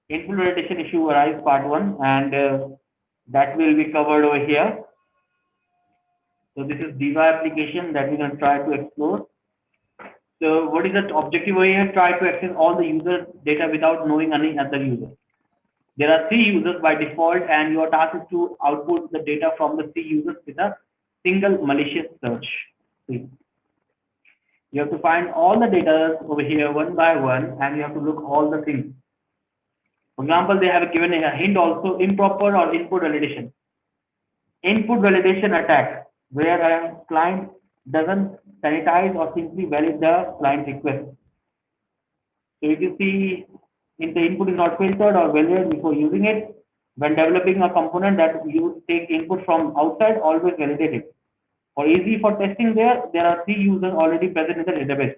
input validation issue arise part 1, and that will be covered over here. So this is Diva application that we're going to try to explore. So what is the objective over here? Try to access all the user data without knowing any other user. There are 3 users by default, and your task is to output the data from the 3 users with a single malicious search. See. You have to find all the data over here one by one, and you have to look all the things. For example, they have given a hint also, improper or input validation. Input validation attack, where a client doesn't sanitize or simply validate the client request. So you can see if the input is not filtered or validated before using it, when developing a component that you take input from outside, always validate it. For easy for testing there are 3 users already present in the database.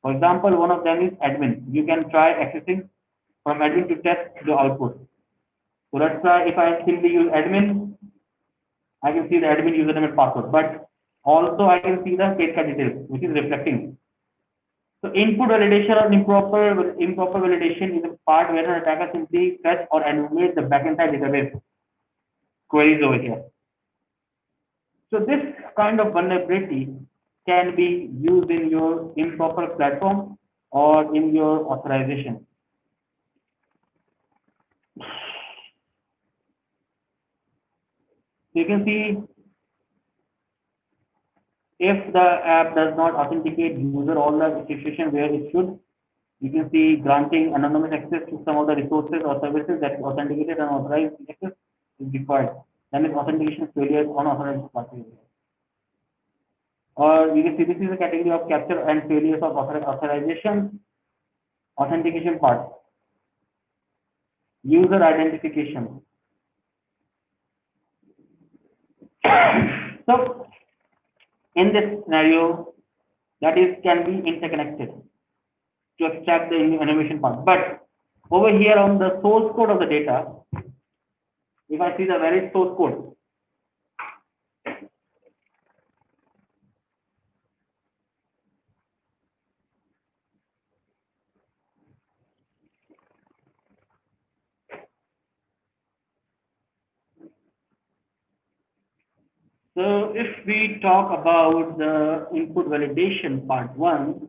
For example, one of them is admin. You can try accessing from admin to test the output. So let's try if I simply use admin, I can see the admin username and password, but also I can see the case details, which is reflecting. So input validation or improper validation is a part where an attacker simply fetch or enumerate the backend side database queries over here. So this kind of vulnerability can be used in your improper platform or in your authorization. So you can see if the app does not authenticate user all the situation where it should, you can see granting anonymous access to some of the resources or services that authenticated and authorized access is required. Then is authentication failure unauthorized parties. Or you can see this is a category of capture and failures of authorization, authentication part, user identification. So in this scenario, that is can be interconnected to extract the innovation part. But over here on the source code of the data, if I see the valid source code, so if we talk about the input validation part 1,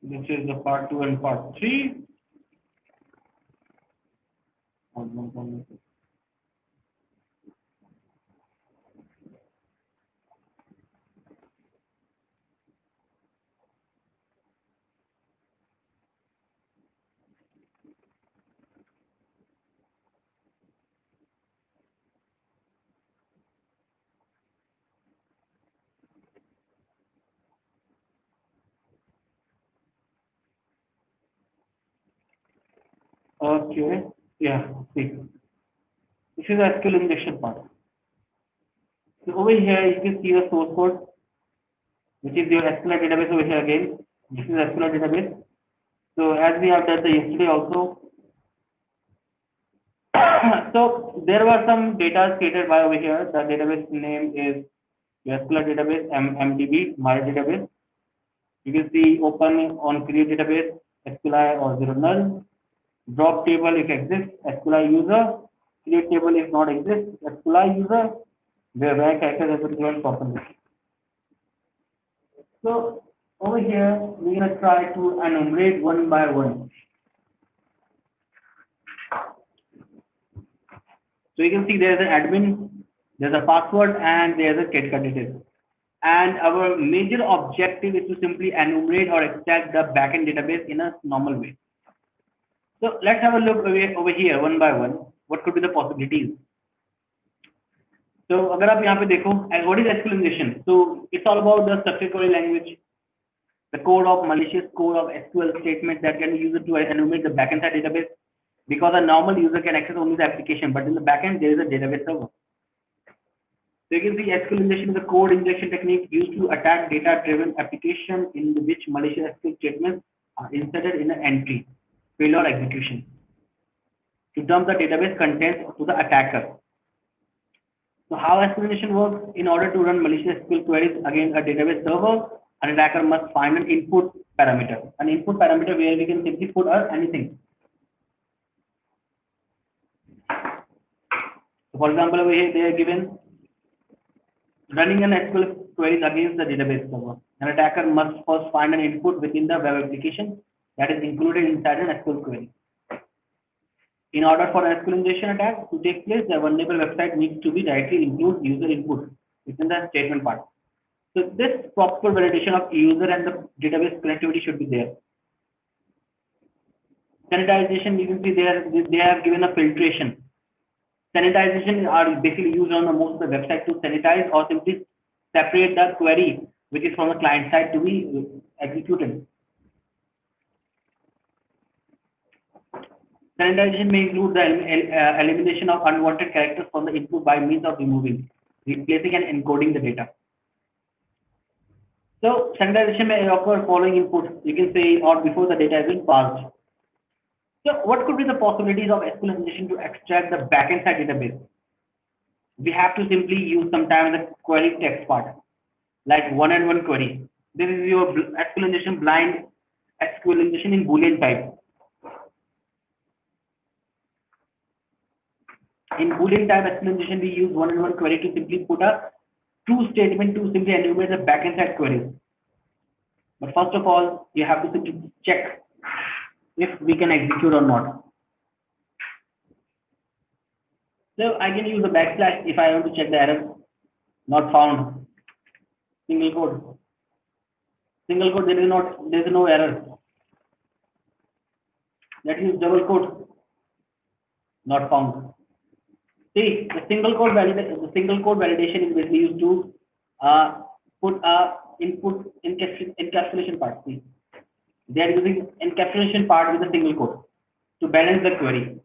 which is the part 2 and part 3. Okay, yeah, see. This is the SQL injection part. So over here you can see the source code, which is your SQL database over here again. This is SQL database. So as we have done the yesterday also, so there were some data created by over here. The database name is SQL database MDB, my database. You can see open on create database, SQLi or zero null. Drop table if exists, SQLi user. Create table if not exists, SQLi user. Where character has been given properly. So over here, we're going to try to enumerate one by one. So you can see there's an admin, there's a password, and there's a get details. And our major objective is to simply enumerate or extract the backend database in a normal way. So let's have a look over here one by one. What could be the possibilities? So अगर आप यहाँ पे देखो, and what is SQL injection? So it's all about the structured query language, the code of malicious code of SQL statement that can be used to enumerate the backend side database, because a normal user can access only the application, but in the backend there is a database server. So you can see SQL injection is a code injection technique used to attack data-driven application in which malicious SQL statements are inserted in an entry, field, or execution to dump the database contents to the attacker. So how SQL injection works? In order to run malicious SQL queries against a database server, an attacker must find an input parameter. An input parameter where we can simply put anything. So for example, over here they are given running an SQL queries against the database server. An attacker must first find an input within the web application that is included inside an SQL query. In order for an SQL injection attack to take place, the vulnerable website needs to be directly include user input within the statement part. So this proper validation of user and the database connectivity should be there. Sanitization, you can see they have given a filtration. Sanitization are basically used on the most of the website to sanitize or simply separate the query which is from the client side to be executed. Sanitization may include the elimination of unwanted characters from the input by means of removing, replacing, and encoding the data. So sanitization may occur following inputs, you can say, or before the data has been passed. So what could be the possibilities of SQL injection to extract the backend side database? We have to simply use sometimes the query text part, like one-on-one query. This is your SQL injection blind SQL injection in Boolean type. In Boolean type SQL injection, we use one-on-one query to simply put a true statement to simply enumerate the backend side queries. But first of all, you have to simply check if we can execute or not. So I can use a backslash if I want to check the error. Not found. Single quote. Single quote, there is no error. Let's use double quote. Not found. See, the single code validation is basically used to put a input encapsulation part. See, they are using encapsulation part with a single quote to balance the query.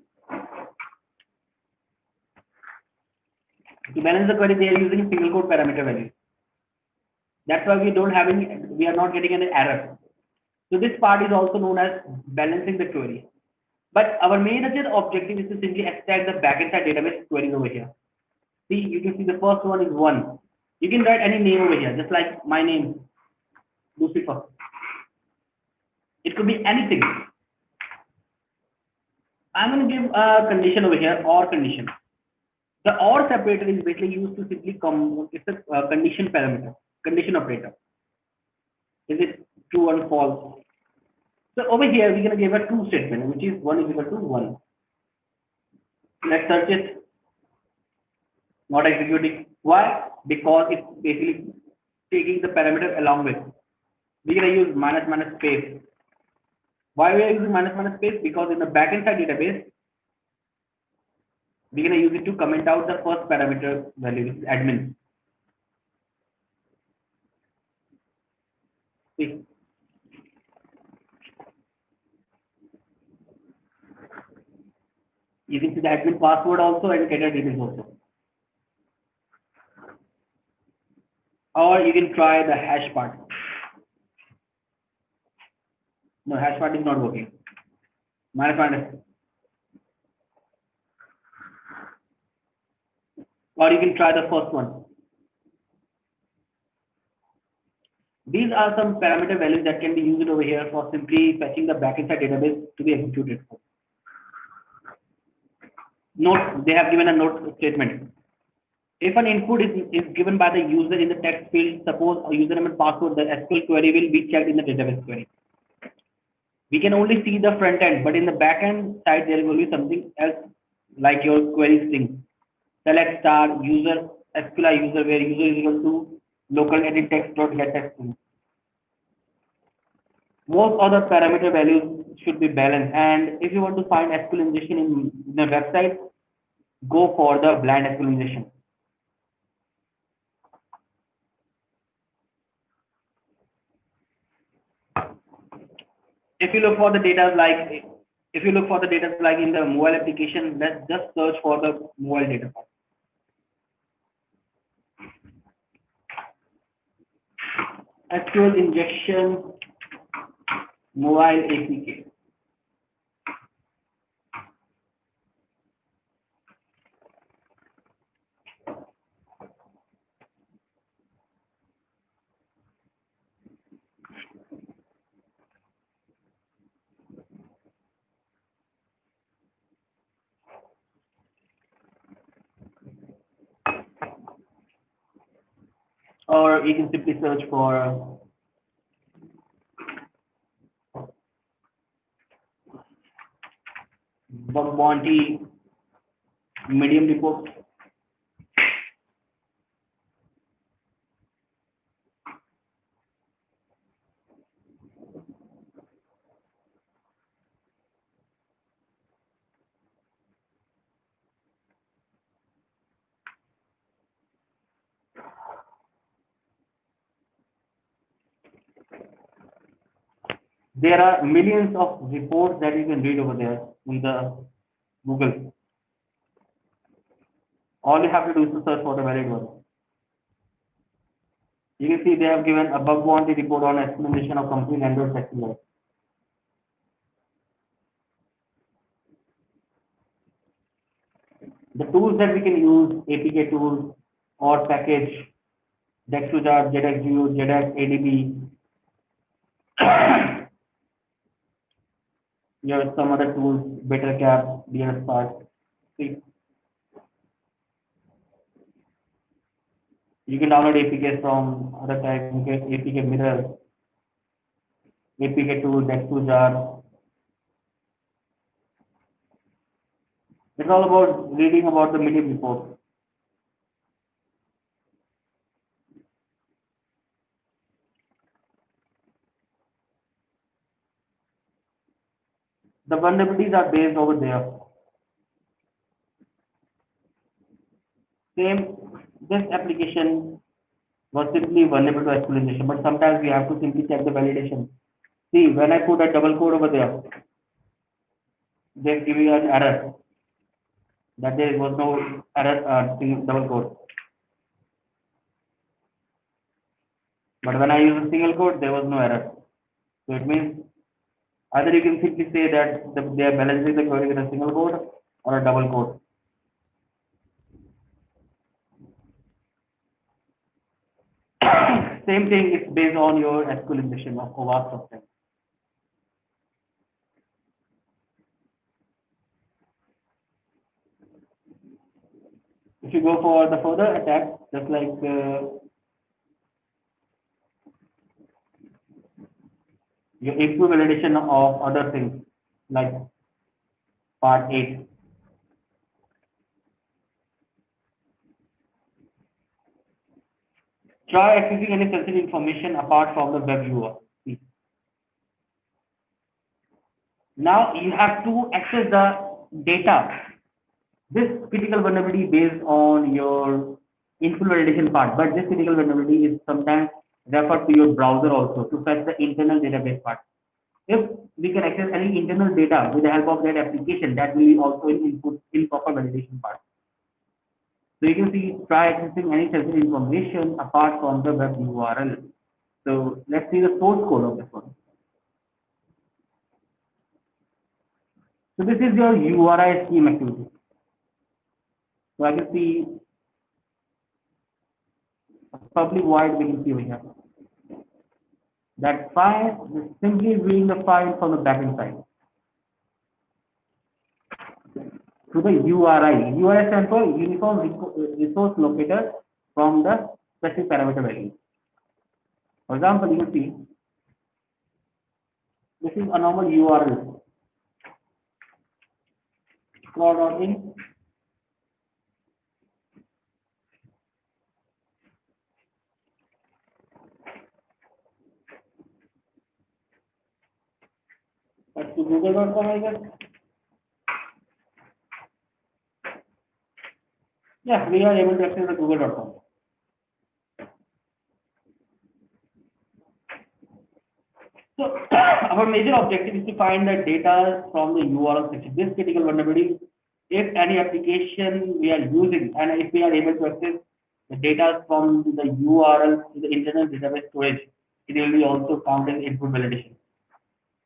To balance the query, they are using single quote parameter value. That's why we are not getting any error. So this part is also known as balancing the query. But our major objective is to simply extract the backend side database queries over here. See, you can see the first one is 1. You can write any name over here, just like my name, Lucifer. It could be anything. I'm going to give a condition over here, or condition. The or separator is basically used to simply it's a condition parameter, condition operator. Is it true or false? So over here, we're going to give a true statement, which is 1 is equal to 1. Let's search it. Not executing. Why? Because it's basically taking the parameter along with. We're going to use minus space. Why we are using minus space? Because in the backend side database, we're going to use it to comment out the first parameter value, which is admin. See. You can see the admin password also and getter details also. Or you can try the hash part. No, hash part is not working. Minus. Or you can try the first one. These are some parameter values that can be used over here for simply fetching the backend side database to be executed. Note, they have given a note statement. If an input is given by the user in the text field, suppose a username and password, the SQL query will be checked in the database query. We can only see the front end, but in the back end side, there will be something else like your query string. Select star user SQLi user where user is equal to local edit text dot get text string. Most other parameter values should be balanced, and if you want to find SQL injection in the website, go for the blind SQL injection. If you look for the data like in the mobile application, let's just search for the mobile data. SQL injection mobile APK. Or you can simply search for bug bounty medium report. There are millions of reports that you can read over there in the Google. All you have to do is to search for the valid one. You can see they have given a bug bounty report on explanation of complete Android section. The tools that we can use, APK tools or package, Dex2Jar, JDX0, JDX, ADB, you have some other tools, BetterCap, DNSPART. See, you can download APKs from other types, you get APK Mirror, APK tool, Dex2Jar. It's all about reading about the medium report. The vulnerabilities are based over there. Same, this application was simply vulnerable to exploitation, but sometimes we have to simply check the validation. See, when I put a double quote over there, they're giving an error that there was no error double quote. But when I use a single quote, there was no error. So it means either you can simply say that they are balancing the query with a single quote or a double quote. Same thing is based on your SQL injection of OWASP software. If you go for the further attack, just like your API validation of other things, like part 8. Try accessing any sensitive information apart from the web viewer. Now you have to access the data. This critical vulnerability based on your input validation part, but this critical vulnerability is sometimes referred to your browser also to fetch the internal database part. If we can access any internal data with the help of that application, that will be also in input in proper validation part. So you can see try accessing any sensitive information apart from the web URL. So let's see the source code of this one. So this is your URI scheme activity. So I can see public void we can see over here. That file is simply reading the file from the backend side. To the URI. URI stands for Uniform Resource Locator from the specific parameter value. For example, you can see this is a normal URL. Scroll.in. That's to google.com, I guess. Yeah, we are able to access the google.com. So our major objective is to find the data from the URL section. This critical vulnerability, if any application we are using and if we are able to access the data from the URL to the internal database storage, it will be also count as input validation.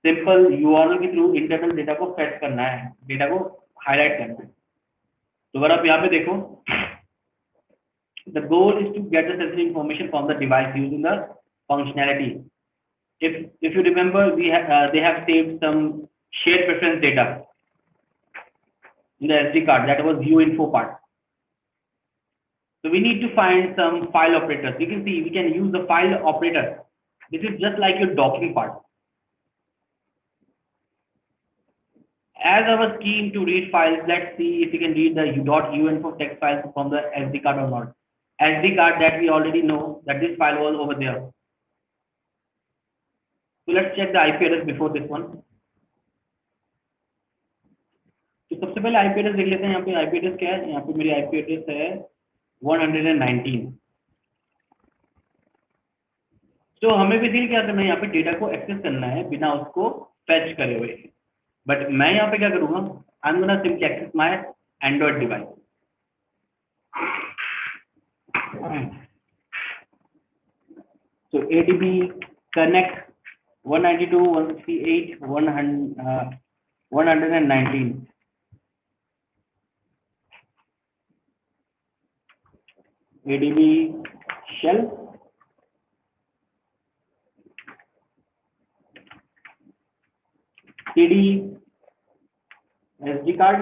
Simple URL के through internal data को fetch करना है, data को highlight करना है. तो अगर आप यहाँ पे देखो, the goal is to get the sensitive information from the device using the functionality. If you remember, they have saved some shared preference data in the SD card. That was UInfo part. So we need to find some file operators. You can see we can use the file operator. This is just like your docking part. As our scheme to read files, let's see if we can read the .uinfo text files from the SD card or not. SD card, that we already know that this file was over there. So let's check the IP address before this one. तो सबसे पहले IP address देख लेते हैं. यहाँ पे IP address क्या है? यहाँ पे मेरी IP address है 119. तो हमें बेसिकली क्या करना है, यहाँ पे डेटा को एक्सेस करना है बिना उसको फेच करे हुए. बट मैं यहाँ पे क्या करूँगा, I am gonna simply access my Android device. So ADB connect 192.168.119. ADB shell CD SD card,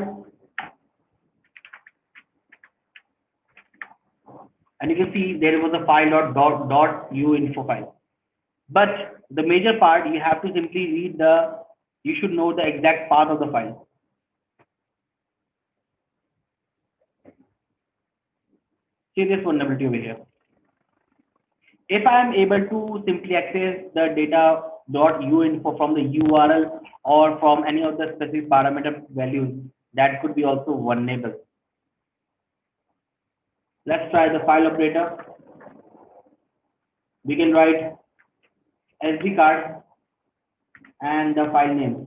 and you can see there was a file .uinfo file. But the major part, you have to simply read you should know the exact path of the file. See this vulnerability over here. If I am able to simply access the data .uinfo from the URL or from any of the specific parameter values, that could be also vulnerable. Let's try the file operator. We can write SD card and the file name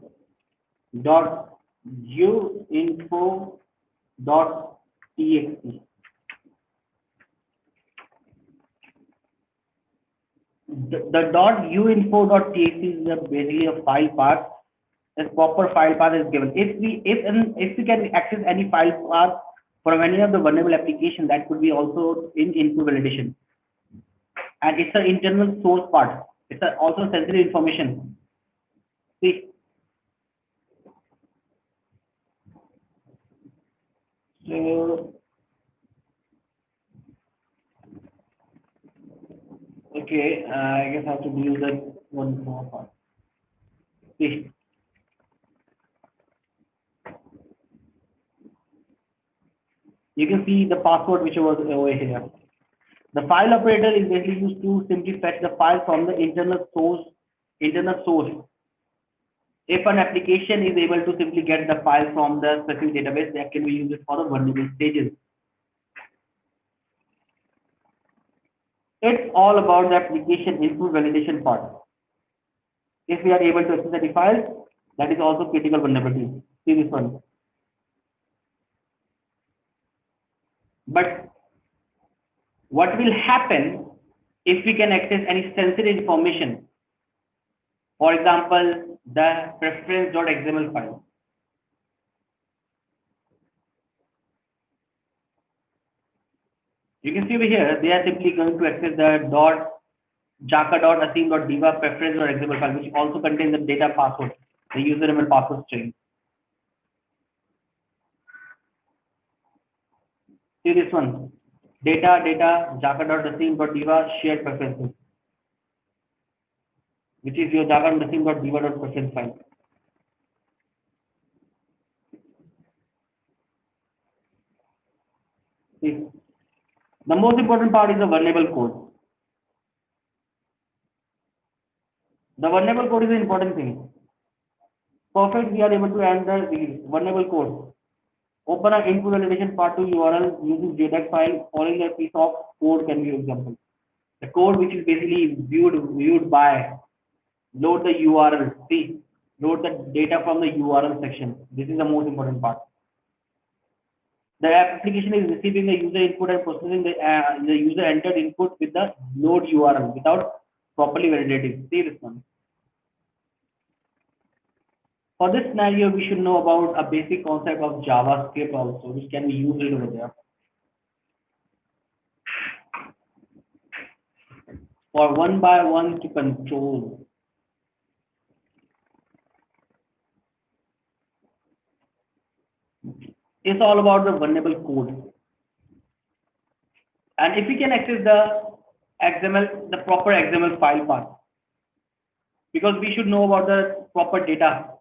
.uinfo.txt. The .uinfo.txt is basically a file path. A proper file path is given. If we can access any file path from any of the vulnerable application, that could be also in input validation. And it's an internal source part. It's also sensitive information. See. So, okay, I guess I have to use that one more part. See. You can see the password which was over here. The file operator is basically used to simply fetch the file from the internal source. If an application is able to simply get the file from the specific database, that can be used for the vulnerable stages. It's all about the application input validation part. If we are able to access the files, that is also critical vulnerability. See this one. But what will happen if we can access any sensitive information? For example, the preference.xml file. You can see over here, they are simply going to access the jaka.asim.diva preference.xml file, which also contains the data password, the username and password string. See this one, data jaka.asim.diva shared preferences, which is your jaka.asim.diva.preference file. See, the most important part is the vulnerable code. The vulnerable code is an important thing. Perfect, we are able to enter the vulnerable code. Open an input validation part to URL using JDEC file. Following a piece of code can be example. The code which is basically viewed by load the URL. See, load the data from the URL section. This is the most important part. The application is receiving the user input and processing the user entered input with the load URL without properly validating. See this one. For this scenario, we should know about a basic concept of JavaScript also, which can be used over there. For one by one to control. It's all about the vulnerable code. And if we can access the XML, the proper XML file path, because we should know about the proper data.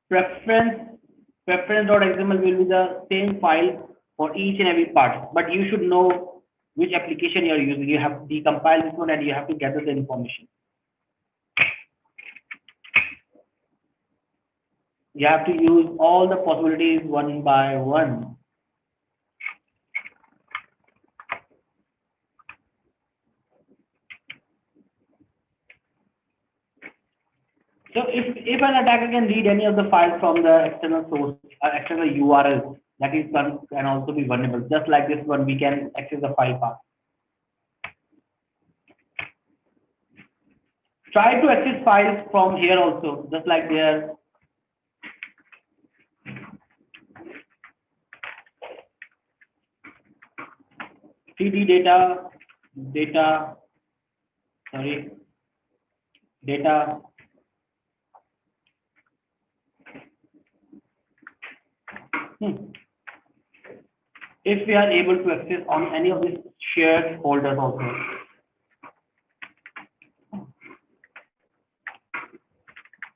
Preference.xml will be the same file for each and every part, but you should know which application you are using. You have to decompile this one and you have to gather the information. You have to use all the possibilities one by one. So if an attacker can read any of the files from the external source, external URL, that is can also be vulnerable. Just like this one, we can access the file path. Try to access files from here also, just like there. CD data, data. If we are able to access on any of these shared folders also.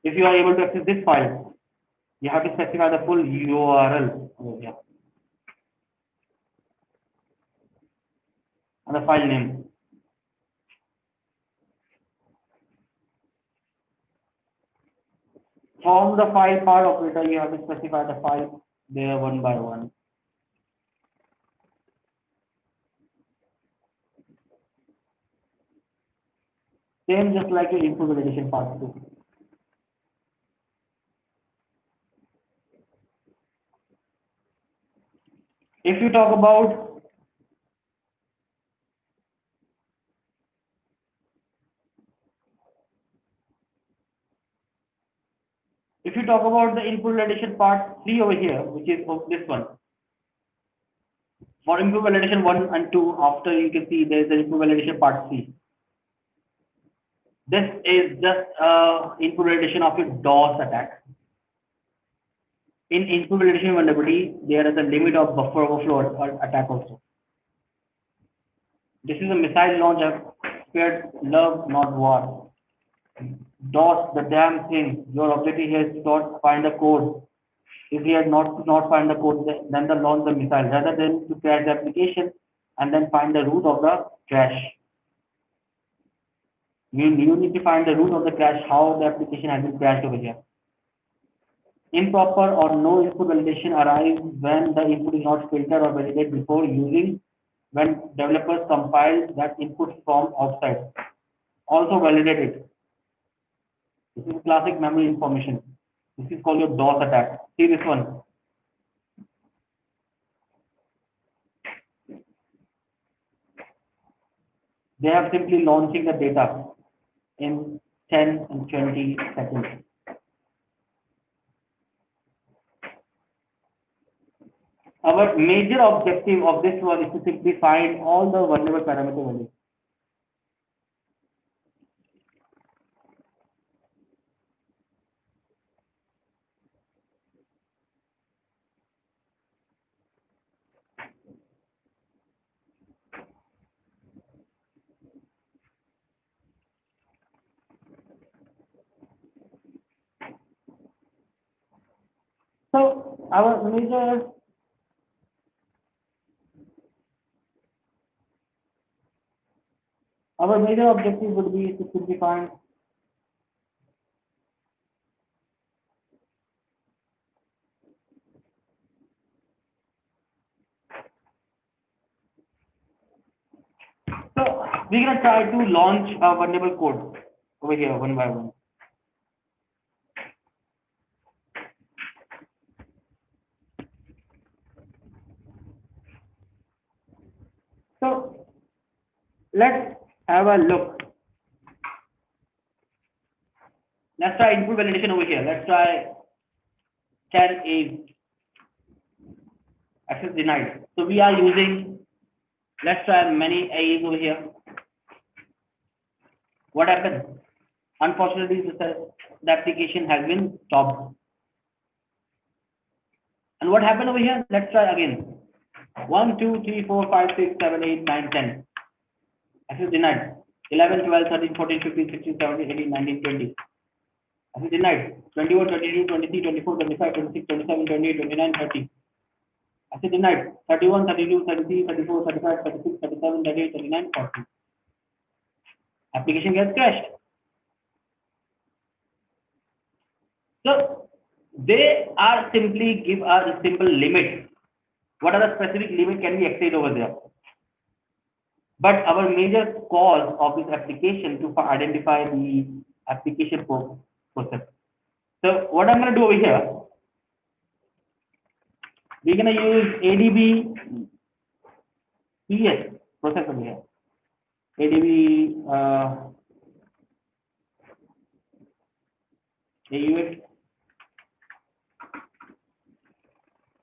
If you are able to access this file, you have to specify the full URL over here and the file name. From the file part operator, you have to specify the file there one by one. Same just like your input validation part too. If you talk about the input validation part 3 over here, which is of this one. For input validation 1 and 2, after you can see there is the input validation part C. This is just input validation of your DOS attack. In input validation vulnerability, there is a limit of buffer overflow attack also. This is a missile launch of spared love, not war. DOS, the damn thing. Your objective here is to not find the code. If you had not find the code, then the launch the missile, rather than to crash the application and then find the root of the crash. You need to find the root of the crash, how the application has been crashed over here. Improper or no input validation arrives when the input is not filtered or validated before using, when developers compile that input from outside. Also validate it. This is classic memory information. This is called your DOS attack. See this one. They are simply launching the data in 10 and 20 seconds. Our major objective of this one is to simply find all the vulnerable parameter values. So our major objective would be to simply find so we're gonna try to launch a vulnerable code over here one by one. So let's have a look Let's try input validation over here. Let's try 10 is access denied. So we are using, let's try many A's over here. What happened? Unfortunately, the application has been stopped. And what happened over here? Let's try again. 1, 2, 3, 4, 5, 6, 7, 8, 9, 10. Access denied. 11, 12, 13, 14, 15, 16, 17, 18, 19, 20. Access denied. 21, 22, 23, 24, 25, 26, 27, 28, 29, 30. Access denied. 31, 32, 33, 34, 35, 36, 37, 38, 39, 40. Application gets crashed. So they are simply give a simple limit. What are the specific limit can we exceed over there? But our major cause of this application to identify the application process. So what I'm going to do over here, we're going to use ADB PS process over here. ADB AUX,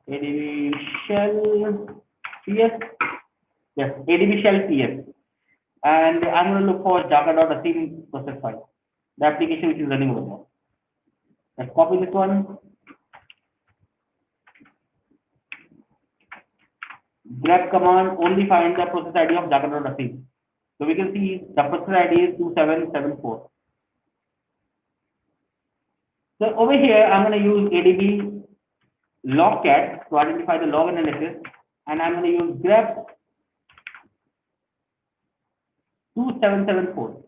ADB shell PS. Yes, ADB shell PS. And I'm going to look for java.async process file, the application which is running over there. Let's copy this one. Grep command only finds the process ID of java.async. So we can see the process ID is 2774. So over here, I'm going to use ADB logcat to identify the log analysis, and I'm going to use grep 2774.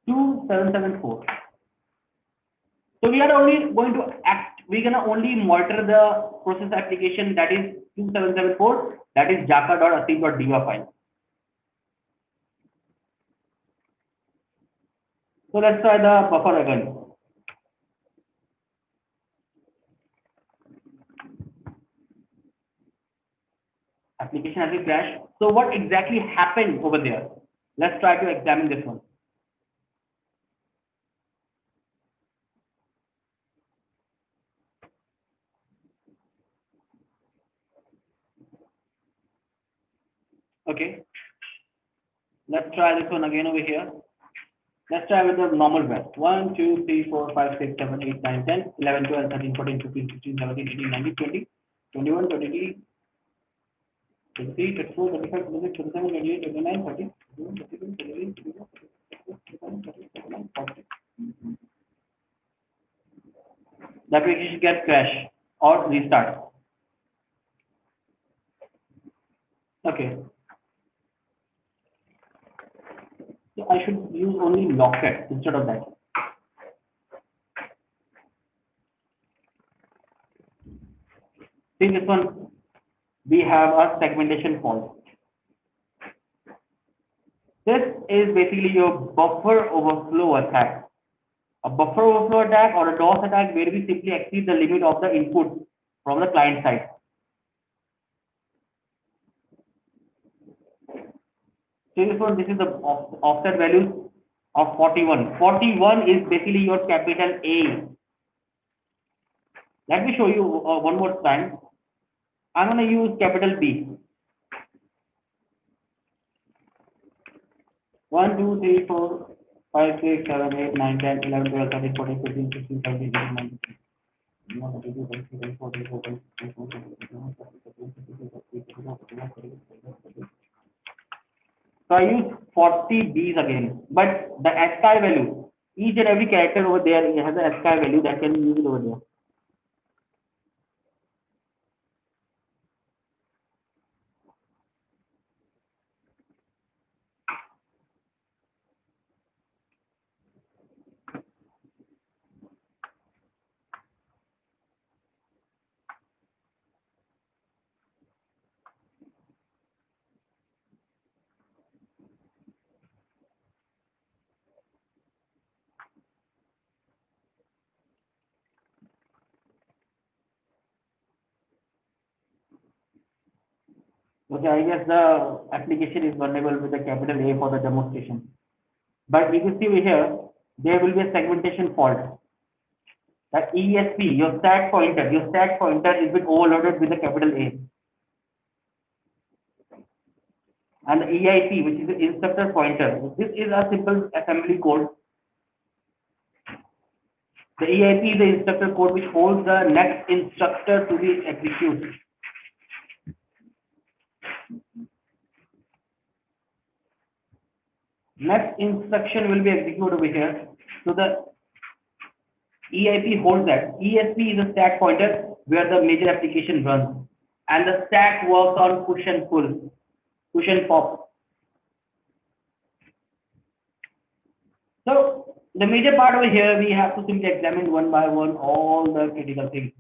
2774. So we are only going to we're going to only monitor the process application that is 2774, that is java.async.diva file. So let's try the buffer again. Application has been crashed. So what exactly happened over there? Let's try to examine this one. Okay. Let's try this one again over here. Let's try with the normal web. 1, 2, 3, 4, 5, 6, 7, 8, 9, 10, 11, 12, 13, 14, 15, 16, 17, 18, 19, 20, 21, 22, 23, 24, 25, 26, 27, 28, 29, 30, 31, 32, 33, 34, 35, 36, 37, 40. The application gets crash or restart. Okay. So I should use only logcat instead of that. See this one, we have a segmentation fault. This is basically your buffer overflow attack. A buffer overflow attack or a DOS attack where we simply exceed the limit of the input from the client side. So this is the offset value of 41. 41 is basically your capital A. Let me show you one more time. I'm going to use capital B. 1, 2, 3, 4, 5, 6, 7, 8, 9, 10, 11, 12, 13, 14, 15, 16, 17, 18, 19. So I use 40 B's again, but the ASCII value, each and every character over there has an ASCII value that can be used over there. Okay, I guess the application is vulnerable with the capital A for the demonstration. But you can see over here, there will be a segmentation fault. That ESP, your stack pointer is been overloaded with a capital A. And the EIP, which is the instructor pointer. This is a simple assembly code. The EIP is the instructor code which holds the next instructor to be executed. Next instruction will be executed over here. So the EIP holds that. ESP is a stack pointer where the major application runs. And the stack works on push and pull, push and pop. So the major part over here, we have to simply examine one by one all the critical things.